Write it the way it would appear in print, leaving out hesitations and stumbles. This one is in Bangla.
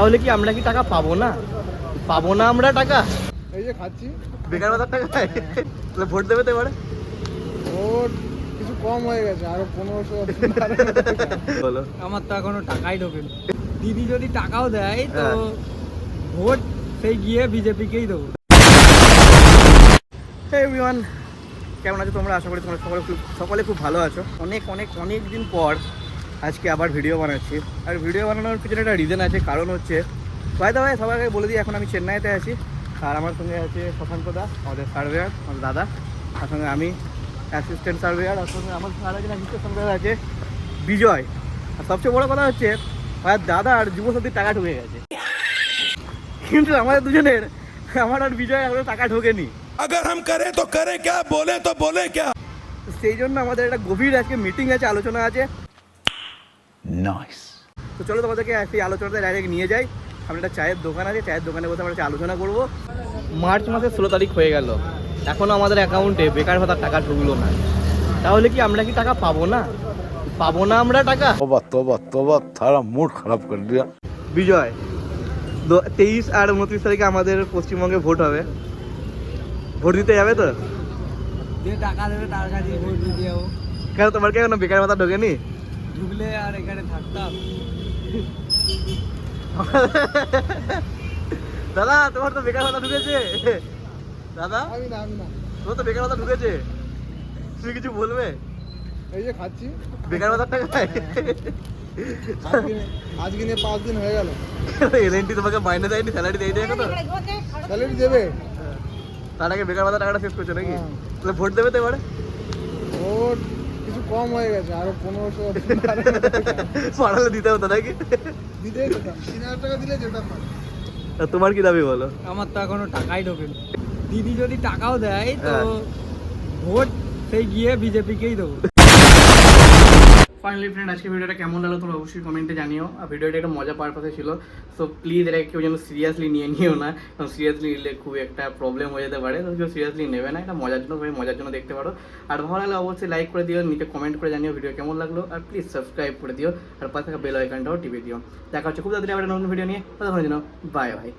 তাহলে কি আমরা কি টাকা পাবো না? পাবো না আমরা টাকা? এই যে খাচ্ছি বেকার ভাতার টাকা তাহলে ভোট দেবে তো এবারে? ভোট কিছু কম হয়ে গেছে, আরো 1500 বলো। আমার তো এখনো টাকাই ঢোকেনি। দিদি যদি টাকাও দেয় তো ভোট সেই গিয়ে বিজেপিকেই দেবো। হে এভরিওয়ান, কেমন আছো তোমরা? আশা করি তোমরা সকলে খুব ভালো আছো। অনেক দিন পর আজকে আবার ভিডিও বানাচ্ছি। আর ভিডিও বানানোর পিছনে একটা রিজন আছে, কারণ হচ্ছে ভাই সবাইকে বলে দিই এখন আমি চেন্নাইতে আছি। আর আমার সঙ্গে আছে শশাঙ্কদা, আমাদের সার্ভেয়ার, আমার দাদা, তার সঙ্গে আমি অ্যাসিস্ট্যান্ট সার্ভেয়ার, আর সঙ্গে আমার সঙ্গে আরেকজন অ্যাসিস্ট্যান্ট সার্ভেয়ার আছে বিজয়। আর সবচেয়ে বড় কথা হচ্ছে ভাইয়ের দাদা আর যুবশক্তির টাকা ঢুকে গেছে, কিন্তু আমাদের দুজনের, আমার আর বিজয় এখনো টাকা ঢোকেনি। अगर हम करें तो करें क्या, बोले तो बोले क्या। সেই জন্য আমাদের একটা গভীর আজকে মিটিং আছে, আলোচনা আছে। नाइस। তো চলো তোমাদেরকে সেই আলোচনাতে ডাইরেক্ট নিয়ে যাই। আমরা একটা চায়ের দোকান আছে, চায়ের দোকানে বসে আমরা আলোচনা করবো। মার্চ মাসের 16 তারিখ হয়ে গেল, এখনও আমাদের অ্যাকাউন্টে বেকার ভাতার টাকা ঢুকলো না। তাহলে কি আমরা কি টাকা পাবো না? পাবো না আমরা টাকা? तोबा तोबा तोबा, थारा मूड खराब कर दिया। বিজয়, 23 আর 29 তারিখে আমাদের পশ্চিমবঙ্গে ভোট হবে, ভোট দিতে যাবে তো? যে টাকা দেবে তার কাছে ভোট দিতে যাবো। কেন, তোমার কি এখনো বেকার ভাতা ঢোকেনি? ঢুকলে আর এখানে থাকতাম। দাদা তোমার তো বেকার ভাতা ঢুকেছে। দাদা আমি না তোমার তো বেকার ভাতা ঢুকেছে, তুমি কিছু বলবে? এই যে খাচ্ছি বেকার ভাতার টাকা আজকে নিয়ে 5 দিন হয়ে গেল। এলএনটি তোমাকে মাইনে দেয়নি, স্যালারি দেয়নি এখনো? স্যালারি দেবে, তার আগে বেকার ভাতা টাকাটা শেষ করছো নাকি? হ্যাঁ। তাহলে ভোট দেবে তো এবারে? ভোট কিছু কম হয়ে গেছে, আরো 1500 পাঠালে দিতে হতো নাকি? দিতে যেতাম, 3000 টাকা দিলে যেতাম না। আর তোমার কি দাবি বলো? আমার তো এখনো টাকাই ঢোকেনি। দিদি যদি টাকাও দেয় তো হ্যাঁ। ভোট সেই গিয়ে বিজেপিকেই দেবো। ফাইনালি ফ্রেন্ড, আজকে ভিডিওটা কেমন লাগলো তোমরা অবশ্যই কমেন্টে জানিও। আর ভিডিওটা একটা মজা পারপাসে ছিল, সো প্লিজ এটা কেউ যেন সিরিয়াসলি নিও না, কারণ সিরিয়াসলি নিলে খুব একটা প্রবলেম হয়ে যেতে পারে। তো কেউ সিরিয়াসলি নেবে না, এটা মজার জন্য, মজার জন্য দেখতে পারো। আর ভালো লাগলে অবশ্যই লাইক করে দিও, নিচে কমেন্ট করে জানিও ভিডিও কেমন লাগলো। আর প্লিজ সাবস্ক্রাইব করে দিও, আর পাশে থাকা বেল আইকনটাও টিপে দিও। দেখা হচ্ছে খুব তাড়াতাড়ি আবার নতুন ভিডিও নিয়ে। ততক্ষণের জন্য বাই বাই।